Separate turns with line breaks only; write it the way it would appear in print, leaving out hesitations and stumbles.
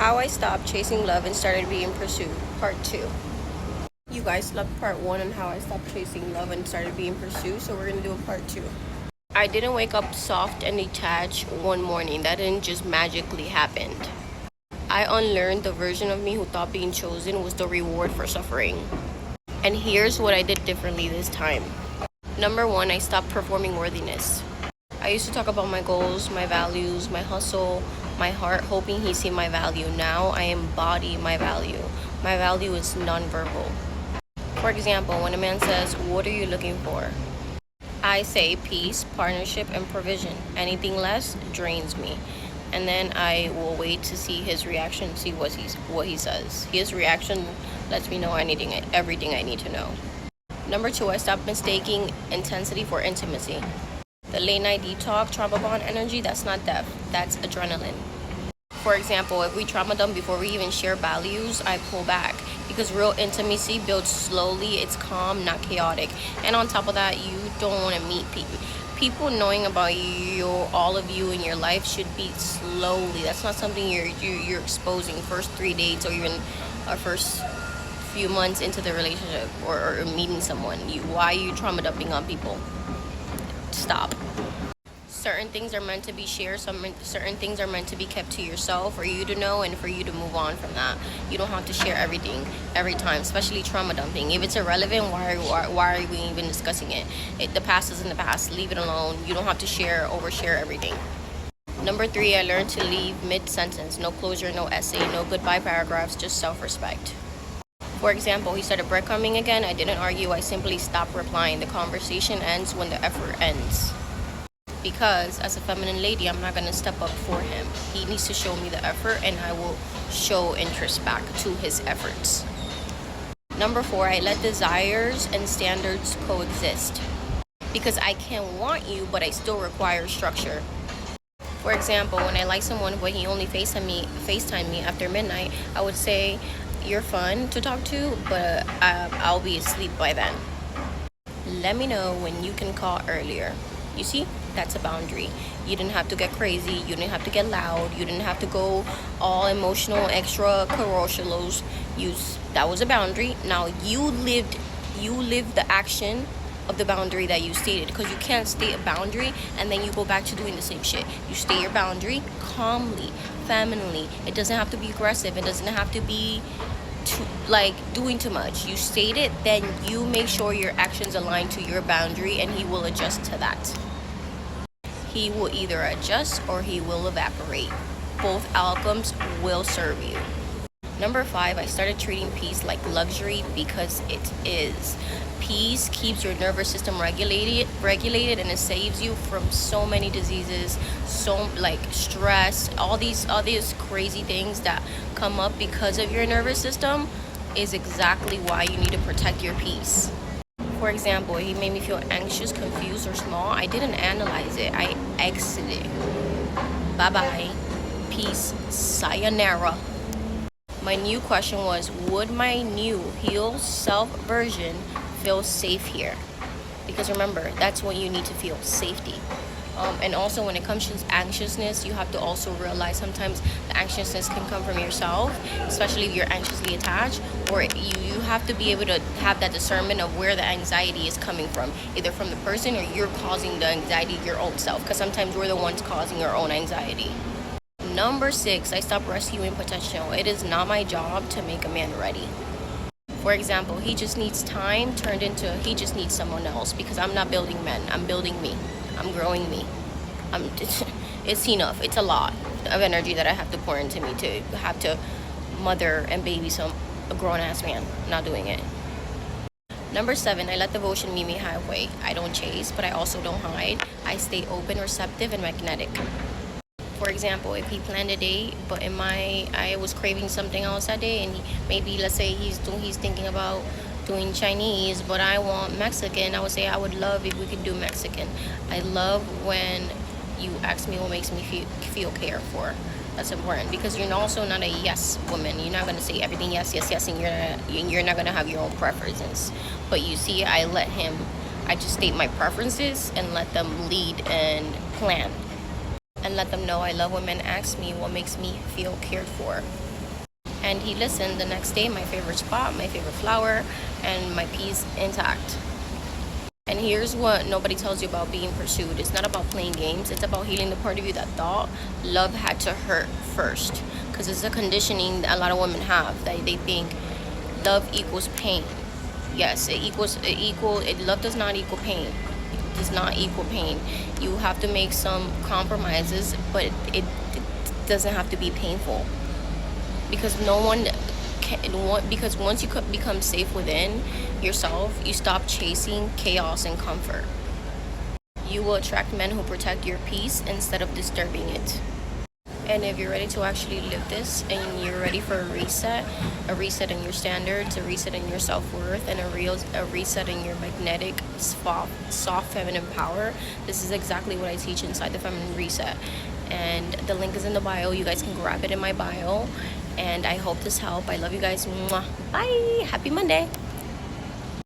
How I stopped chasing love and started being pursued, part 2. You guys loved part 1 on how I stopped chasing love and started being pursued, so we're gonna do a part 2. I didn't wake up soft and detached one morning. That didn't just magically happen. I unlearned the version of me who thought being chosen was the reward for suffering. And here's what I did differently this time. Number 1, I stopped performing worthiness. I used to talk about my goals, my values, my hustle, my heart, hoping he see my value. Now I embody my value. My value is nonverbal. For example, when a man says, "What are you looking for?" I say peace, partnership, and provision. Anything less drains me. And then I will wait to see his reaction, see what he says. His reaction lets me know everything I need to know. Number 2, I stopped mistaking intensity for intimacy. The late night deep talk, trauma bond energy, that's not depth, that's adrenaline. For example, if we trauma dump before we even share values, I pull back. Because real intimacy builds slowly, it's calm, not chaotic. And on top of that, you don't want to meet people. People knowing about you, all of you in your life should be slowly. That's not something you're exposing first 3 dates or even our first few months into the relationship or meeting someone. Why are you trauma dumping on people? Stop. Certain things are meant to be shared, certain things are meant to be kept to yourself for you to know and for you to move on from that. You don't have to share everything every time, especially trauma dumping. If it's irrelevant, why are we even discussing it? The past is in the past. Leave it alone. You don't have to overshare everything. Number 3, I learned to leave mid-sentence. No closure, no essay, no goodbye paragraphs, just self-respect. For example, he started breadcrumbing again. I didn't argue. I simply stopped replying. The conversation ends when the effort ends. Because as a feminine lady, I'm not going to step up for him. He needs to show me the effort and I will show interest back to his efforts. Number 4, I let desires and standards coexist. Because I can want you, but I still require structure. For example, when I like someone but he only FaceTime me after midnight, I would say, "You're fun to talk to, but I'll be asleep by then. Let me know when you can call earlier." You see, that's a boundary. You didn't have to get crazy. You didn't have to get loud. You didn't have to go all emotional, extra carousals. That was a boundary. Now you lived the action of the boundary that you stated, because you can't state a boundary and then you go back to doing the same shit. You state your boundary calmly, femininely. It doesn't have to be aggressive. It doesn't have to be doing too much. You state it, then you make sure your actions align to your boundary and he will adjust to that. He will either adjust or he will evaporate. Both outcomes will serve you. Number 5, I started treating peace like luxury because it is. Peace keeps your nervous system regulated and it saves you from so many diseases, stress, all these crazy things that come up because of your nervous system is exactly why you need to protect your peace. For example, he made me feel anxious, confused, or small. I didn't analyze it. I exited. Bye-bye. Peace. Sayonara. My new question was, would my new healed self version feel safe here? Because remember, that's what you need to feel, safety. And also when it comes to anxiousness, you have to also realize sometimes the anxiousness can come from yourself, especially if you're anxiously attached, or you have to be able to have that discernment of where the anxiety is coming from, either from the person or you're causing the anxiety your own self, because sometimes we're the ones causing our own anxiety. Number 6, I stopped rescuing potential. It is not my job to make a man ready. For example, he just needs time turned into he just needs someone else, because I'm not building men. I'm building me. I'm growing me. It's enough. It's a lot of energy that I have to pour into me to have to mother and baby a grown-ass man. I'm not doing it. Number 7, I let devotion meet me halfway. I don't chase, but I also don't hide. I stay open, receptive, and magnetic. For example, if he planned a date, but I was craving something else that day, and maybe let's say he's thinking about doing Chinese, but I want Mexican, I would say I would love if we could do Mexican. I love when you ask me what makes me feel cared for. That's important, because you're also not a yes woman. You're not going to say everything yes, and you're not going to have your own preferences. But you see, I just state my preferences and let them lead and plan. And let them know I love when men ask me what makes me feel cared for. And he listened. The next day, my favorite spot, my favorite flower, and my peace intact. And here's what nobody tells you about being pursued. It's not about playing games. It's about healing the part of you that thought love had to hurt first. Because it's a conditioning that a lot of women have, that they think love equals pain. Yes, love does not equal pain. It does not equal pain. You have to make some compromises, but it doesn't have to be painful. Because because once you become safe within yourself, you stop chasing chaos and comfort. You will attract men who protect your peace instead of disturbing it. And if you're ready to actually live this, and you're ready for a reset in your standards, a reset in your self-worth, and a reset in your magnetic, soft feminine power, this is exactly what I teach inside the Feminine Reset. And the link is in the bio. You guys can grab it in my bio. And I hope this helped. I love you guys. Mwah. Bye. Happy Monday.